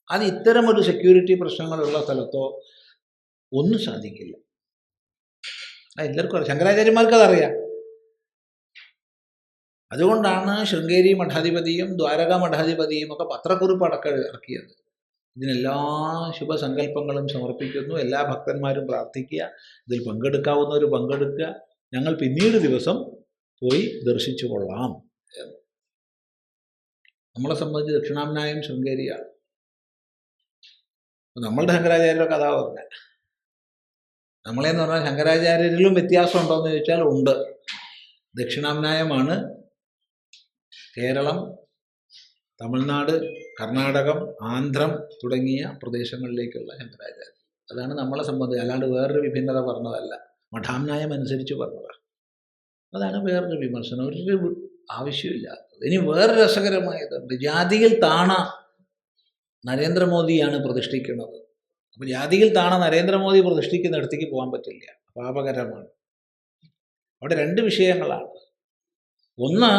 അത് ഇത്തരം ഒരു സെക്യൂരിറ്റി പ്രശ്നങ്ങളുള്ള സ്ഥലത്തോ ഒന്നും സാധിക്കില്ല. എല്ലാവർക്കും അറിയാം, ശങ്കരാചാര്യന്മാർക്ക് അതറിയാം. അതുകൊണ്ടാണ് ശൃംഗേരി മഠാധിപതിയും ദ്വാരക മഠാധിപതിയും ഒക്കെ പത്രക്കുറിപ്പ് അടക്കം ഇറക്കിയത്. ഇതിനെല്ലാ ശുഭസങ്കല്പങ്ങളും സമർപ്പിക്കുന്നു, എല്ലാ ഭക്തന്മാരും പ്രാർത്ഥിക്കുക, ഇതിൽ പങ്കെടുക്കാവുന്നവർ പങ്കെടുക്കുക, ഞങ്ങൾ പിന്നീട് ദിവസം പോയി ദർശിച്ചു കൊള്ളാം. നമ്മളെ സംബന്ധിച്ച് ദക്ഷിണാംനായം ശൃംഗേരിയാണ്. നമ്മളുടെ ശങ്കരാചാര്യരുടെ കഥ പറഞ്ഞ നമ്മളെന്ന് പറഞ്ഞാൽ ശങ്കരാചാര്യരിലും വ്യത്യാസം ഉണ്ടോ എന്ന് ചോദിച്ചാൽ ഉണ്ട്. ദക്ഷിണാംനായമാണ് കേരളം, തമിഴ്നാട്, കർണാടകം, ആന്ധ്രം തുടങ്ങിയ പ്രദേശങ്ങളിലേക്കുള്ള ശങ്കരാചാര്യം. അതാണ് നമ്മളെ സംബന്ധിച്ച്, അല്ലാണ്ട് വേറൊരു വിഭിന്നത പറഞ്ഞതല്ല, മഠാംനായം അനുസരിച്ച് പറഞ്ഞതാണ്. അതാണ് വേറൊരു വിമർശനം, ഒരു ആവശ്യമില്ലാത്തത്. ഇനി വേറെ രസകരമായതുണ്ട്. ജാതിയിൽ താണ നരേന്ദ്രമോദിയാണ് പ്രതിഷ്ഠിക്കുന്നത്. അപ്പോൾ ജാതിയിൽ താണ നരേന്ദ്രമോദി പ്രതിഷ്ഠിക്കുന്നിടത്തേക്ക് പോകാൻ പറ്റില്ല, പാപകരമാണ്. അവിടെ രണ്ട് വിഷയങ്ങളാണ്. ഒന്ന്,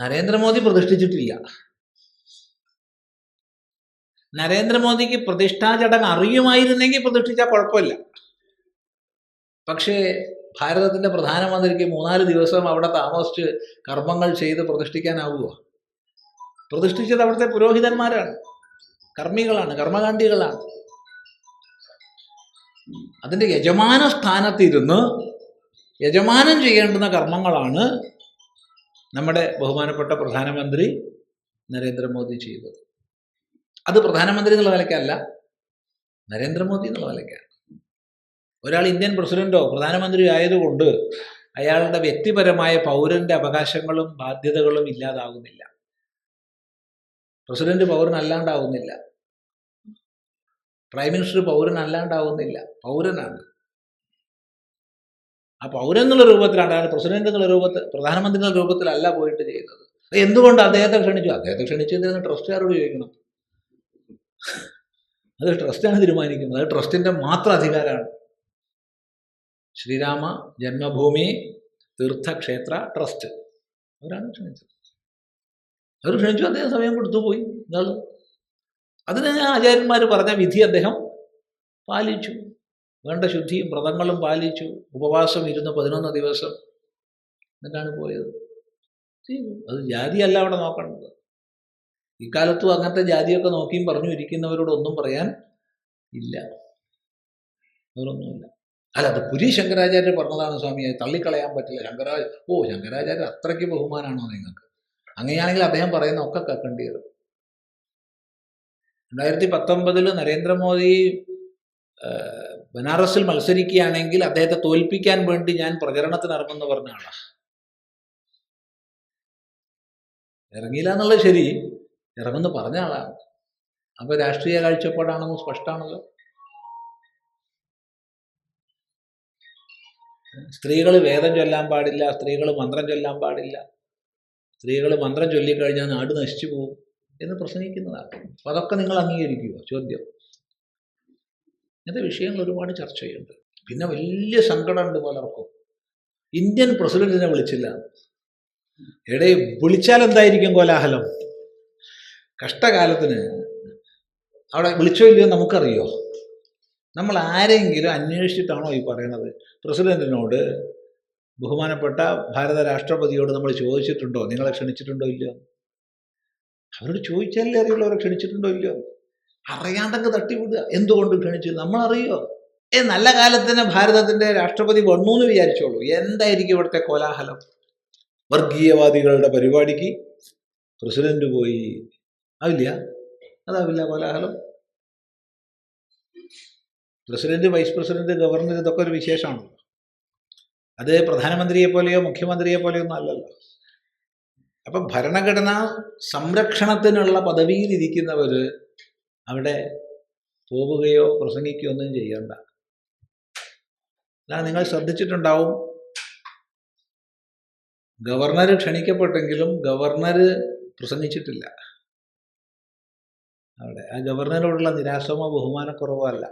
നരേന്ദ്രമോദി പ്രതിഷ്ഠിച്ചിട്ടില്ല. നരേന്ദ്രമോദിക്ക് പ്രതിഷ്ഠാ ചടങ്ങ് അറിയുമായിരുന്നെങ്കിൽ പ്രതിഷ്ഠിച്ചാൽ കുഴപ്പമില്ല. പക്ഷേ ഭാരതത്തിൻ്റെ പ്രധാനമന്ത്രിക്ക് 3-4 ദിവസം അവിടെ താമസിച്ച് കർമ്മങ്ങൾ ചെയ്ത് പ്രതിഷ്ഠിക്കാനാവുമോ? പ്രതിഷ്ഠിച്ചത് അവിടുത്തെ പുരോഹിതന്മാരാണ്, കർമ്മികളാണ്, കർമ്മകാണ്ഡികളാണ്. അതിൻ്റെ യജമാന സ്ഥാനത്തിരുന്ന് യജമാനം ചെയ്യേണ്ടുന്ന കർമ്മങ്ങളാണ് നമ്മുടെ ബഹുമാനപ്പെട്ട പ്രധാനമന്ത്രി നരേന്ദ്രമോദി ചെയ്തത്. അത് പ്രധാനമന്ത്രി എന്നുള്ള നിലയ്ക്കല്ല, നരേന്ദ്രമോദി എന്നുള്ള നിലയ്ക്കാണ്. ഒരാൾ ഇന്ത്യൻ പ്രസിഡന്റോ പ്രധാനമന്ത്രിയോ ആയതുകൊണ്ട് അയാളുടെ വ്യക്തിപരമായ പൗരന്റെ അവകാശങ്ങളും ബാധ്യതകളും ഇല്ലാതാകുന്നില്ല. പ്രസിഡന്റ് പൗരനല്ലാണ്ടാവുന്നില്ല, പ്രൈം മിനിസ്റ്റർ പൗരനല്ലാണ്ടാവുന്നില്ല, പൗരനാണ്. ആ പൗരൻ എന്നുള്ള രൂപത്തിലാണ്, അയാൾ പ്രസിഡന്റ് എന്നുള്ള രൂപത്തിൽ, പ്രധാനമന്ത്രി എന്നുള്ള രൂപത്തിലല്ല പോയിട്ട് ചെയ്തത്. എന്തുകൊണ്ട് അദ്ദേഹത്തെ ക്ഷണിച്ചു? അദ്ദേഹത്തെ ക്ഷണിച്ചതിന് ട്രസ്റ്റുകാരോട് ചോദിക്കണം. അത് ട്രസ്റ്റാണ് തീരുമാനിക്കുന്നത്, അത് ട്രസ്റ്റിന്റെ മാത്രം അധികാരമാണ്. ശ്രീരാമ ജന്മഭൂമി തീർത്ഥക്ഷേത്ര ട്രസ്റ്റ് അവരാണ് ക്ഷണിച്ചത്. അവർ ക്ഷണിച്ചു, അദ്ദേഹം സമയം കൊടുത്തു പോയി. എന്താണ് അതിന് ആചാര്യന്മാർ പറഞ്ഞ വിധി അദ്ദേഹം പാലിച്ചു. വേണ്ട ശുദ്ധിയും വ്രതങ്ങളും പാലിച്ചു. ഉപവാസം ഇരുന്ന് 11 ദിവസം എന്നിട്ടാണ് പോയത്. അത് ജാതിയല്ല അവിടെ നോക്കേണ്ടത്. ഇക്കാലത്തും അങ്ങനത്തെ ജാതിയൊക്കെ നോക്കിയും പറഞ്ഞു ഇരിക്കുന്നവരോടൊന്നും പറയാൻ ഇല്ല, വേറൊന്നുമില്ല. അല്ല, അത് പുരി ശങ്കരാചാര്യർ പറഞ്ഞതാണ് സ്വാമി, അത് തള്ളിക്കളയാൻ പറ്റില്ല. ശങ്കരാചാര്യർ അത്രയ്ക്ക് ബഹുമാനാണോ നിങ്ങൾക്ക്? അങ്ങനെയാണെങ്കിൽ അദ്ദേഹം പറയുന്ന ഒക്കെ കേൾക്കേണ്ടി വരും. 2019 നരേന്ദ്രമോദി ബനാറസിൽ മത്സരിക്കുകയാണെങ്കിൽ അദ്ദേഹത്തെ തോൽപ്പിക്കാൻ വേണ്ടി ഞാൻ പ്രചരണത്തിന് ഇറങ്ങുമെന്ന് പറഞ്ഞ ആളാണ്. ഇറങ്ങിയില്ല എന്നുള്ളത് ശരി, ഇറങ്ങുമെന്ന് പറഞ്ഞ ആളാണ്. അപ്പോൾ രാഷ്ട്രീയ കാഴ്ചപ്പാടാണെന്ന് സ്പഷ്ടമാണല്ലോ. സ്ത്രീകൾ വേദം ചൊല്ലാൻ പാടില്ല, സ്ത്രീകൾ മന്ത്രം ചൊല്ലാൻ പാടില്ല, സ്ത്രീകൾ മന്ത്രം ചൊല്ലിക്കഴിഞ്ഞാൽ നാട് നശിച്ചു പോകും എന്ന് പ്രസംഗിക്കുന്നതാണ്. അപ്പം അതൊക്കെ നിങ്ങൾ അംഗീകരിക്കുമോ? ചോദ്യം. ഇങ്ങനത്തെ വിഷയങ്ങൾ ഒരുപാട് ചർച്ച ചെയ്യുന്നുണ്ട്. പിന്നെ വലിയ സങ്കടമുണ്ട് പലർക്കും, ഇന്ത്യൻ പ്രസിഡന്റിനെ വിളിച്ചില്ല. വിളിച്ചാൽ എന്തായിരിക്കും കോലാഹലം? കഷ്ടകാലത്തിന് അവിടെ വിളിച്ചോ ഇല്ലയോ നമുക്കറിയോ? നമ്മൾ ആരെങ്കിലും അന്വേഷിച്ചിട്ടാണോ ഈ പറയണത്? പ്രസിഡന്റിനോട്, ബഹുമാനപ്പെട്ട ഭാരത രാഷ്ട്രപതിയോട് നമ്മൾ ചോദിച്ചിട്ടുണ്ടോ നിങ്ങളെ ക്ഷണിച്ചിട്ടുണ്ടോ ഇല്ലയോ? അവരോട് ചോദിച്ചാലേ അറിയുള്ളൂ അവരെ ക്ഷണിച്ചിട്ടുണ്ടോ ഇല്ലയോ. അറിയാണ്ടങ്ങ് തട്ടിവിടുക. എന്തുകൊണ്ട് ക്ഷണിച്ചു നമ്മളറിയോ? നല്ല കാലത്തിന് ഭാരതത്തിൻ്റെ രാഷ്ട്രപതി വന്നു എന്ന് വിചാരിച്ചോളൂ, എന്തായിരിക്കും ഇവിടുത്തെ കോലാഹലം? വർഗീയവാദികളുടെ പരിപാടിക്ക് പ്രസിഡന്റ് പോയി, ആവില്ല? അതാവില്ല കോലാഹലം? പ്രസിഡന്റ്, വൈസ് പ്രസിഡന്റ്, ഗവർണർ, ഇതൊക്കെ ഒരു വിശേഷമാണല്ലോ. അത് പ്രധാനമന്ത്രിയെ പോലെയോ മുഖ്യമന്ത്രിയെ പോലെയോ ഒന്നും അല്ലല്ലോ. അപ്പം ഭരണഘടനാ സംരക്ഷണത്തിനുള്ള പദവിയിൽ ഇരിക്കുന്നവർ അവിടെ പോവുകയോ പ്രസംഗിക്കുകയോ ഒന്നും ചെയ്യണ്ട. അതാണ് നിങ്ങൾ ശ്രദ്ധിച്ചിട്ടുണ്ടാവും, ഗവർണർ ക്ഷണിക്കപ്പെട്ടെങ്കിലും ഗവർണർ പ്രസംഗിച്ചിട്ടില്ല. അവിടെ ആ ഗവർണറോടുള്ള നിരാശമോ ബഹുമാനക്കുറവോ അല്ല.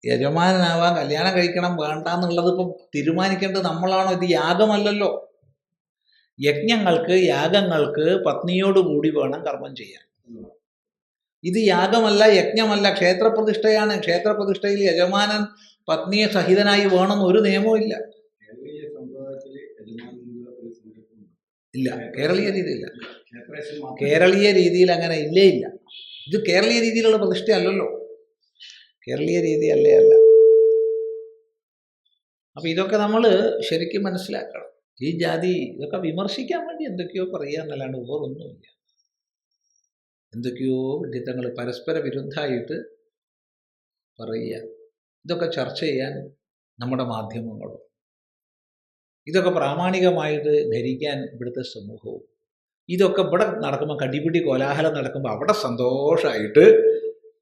യജമാനാവാൻ കല്യാണം കഴിക്കണം വേണ്ട എന്നുള്ളത് ഇപ്പം തീരുമാനിക്കേണ്ടത് നമ്മളാണോ? ഇത് യാഗമല്ലല്ലോ. യജ്ഞങ്ങൾക്ക്, യാഗങ്ങൾക്ക് പത്നിയോടുകൂടി വേണം കർമ്മം ചെയ്യാൻ. ഇത് യാഗമല്ല, യജ്ഞമല്ല, ക്ഷേത്രപ്രതിഷ്ഠയാണ്. ക്ഷേത്രപ്രതിഷ്ഠയിൽ യജമാനൻ പത്നിയെ സഹിതനായി വേണമെന്ന് ഒരു നിയമവും ഇല്ല. ഇല്ല, കേരളീയ രീതിയില്ല. കേരളീയ രീതിയിൽ അങ്ങനെ ഇല്ലേ ഇല്ല. ഇത് കേരളീയ രീതിയിലുള്ള പ്രതിഷ്ഠ അല്ലല്ലോ, കേരളീയ രീതി അല്ലേ അല്ല. അപ്പം ഇതൊക്കെ നമ്മൾ ശരിക്കും മനസ്സിലാക്കണം. ഈ ജാതി ഇതൊക്കെ വിമർശിക്കാൻ വേണ്ടി എന്തൊക്കെയോ പറയുക എന്നല്ലാണ്ട് വേറൊന്നുമില്ല. എന്തൊക്കെയോ വിഡിത്തങ്ങൾ പരസ്പര വിരുദ്ധമായിട്ട് പറയുക. ഇതൊക്കെ ചർച്ച ചെയ്യാൻ നമ്മുടെ മാധ്യമങ്ങളും, ഇതൊക്കെ പ്രാമാണികമായിട്ട് ധരിക്കാൻ ഇവിടുത്തെ സമൂഹവും, ഇതൊക്കെ ഇവിടെ നടക്കുമ്പോൾ കടിപിടി കോലാഹലം നടക്കുമ്പോൾ അവിടെ സന്തോഷമായിട്ട്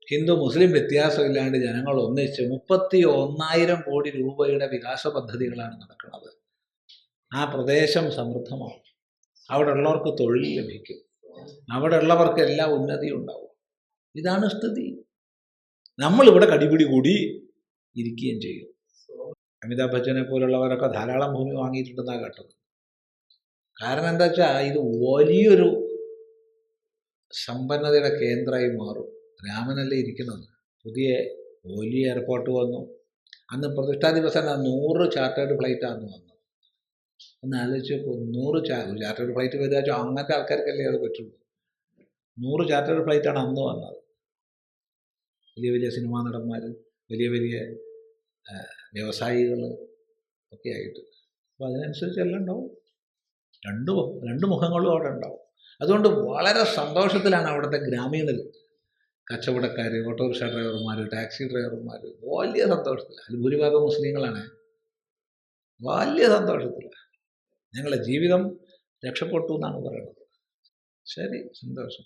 ഹിന്ദു മുസ്ലിം വ്യത്യാസമില്ലാണ്ട് ജനങ്ങൾ ഒന്നിച്ച് 31,000 കോടി രൂപയുടെ വികാസ പദ്ധതികളാണ് നടക്കുന്നത്. ആ പ്രദേശം സമൃദ്ധമാണ്, അവിടെ ഉള്ളവർക്ക് തൊഴിൽ ലഭിക്കും, അവിടെ ഉള്ളവർക്ക് എല്ലാ ഉന്നതിയും ഉണ്ടാവും. ഇതാണ് സ്ഥിതി. നമ്മളിവിടെ കടിപിടി കൂടി ഇരിക്കുകയും ചെയ്യും. അമിതാഭ് ബച്ചനെ പോലുള്ളവരൊക്കെ ധാരാളം ഭൂമി വാങ്ങിയിട്ടുണ്ടെന്നാണ് കേട്ടത്. കാരണം എന്താ വെച്ചാൽ ഇത് വലിയൊരു സമ്പന്നതയുടെ കേന്ദ്രമായി മാറും. രാമനല്ലേ ഇരിക്കുന്നത്. പുതിയ വലിയ എയർപോർട്ട് വന്നു. അന്ന് പ്രതിഷ്ഠാ ദിവസം 100 ചാർട്ടേഡ് ഫ്ലൈറ്റാണ് വന്നത്. ഒന്ന് ആലോചിച്ച് നോക്കൂ, 100 ചാർട്ടേഡ് ഫ്ലൈറ്റ് വരിക വെച്ചാൽ അങ്ങനത്തെ ആൾക്കാർക്കല്ലേ അത് പറ്റുള്ളൂ. 100 ചാർട്ടേഡ് ഫ്ലൈറ്റാണ് അന്ന് വന്നത്. വലിയ വലിയ സിനിമാ നടന്മാർ, വലിയ വലിയ വ്യവസായികൾ ഒക്കെ ആയിട്ട്. അപ്പോൾ അതിനനുസരിച്ച് എല്ലാം ഉണ്ടാവും. രണ്ട് മുഖങ്ങളും അവിടെ ഉണ്ടാവും. അതുകൊണ്ട് വളരെ സന്തോഷത്തിലാണ് അവിടുത്തെ ഗ്രാമീണർ, കച്ചവടക്കാർ, ഓട്ടോറിക്ഷ ഡ്രൈവർമാർ, ടാക്സി ഡ്രൈവർമാർ വലിയ സന്തോഷത്തിലാണ്. അതിൽ ഭൂരിഭാഗം മുസ്ലിങ്ങളാണ്. വലിയ സന്തോഷത്തിലാണ്. ഞങ്ങളുടെ ജീവിതം രക്ഷപ്പെട്ടു എന്നാണ് പറയുന്നത്. ശരി, സന്തോഷം.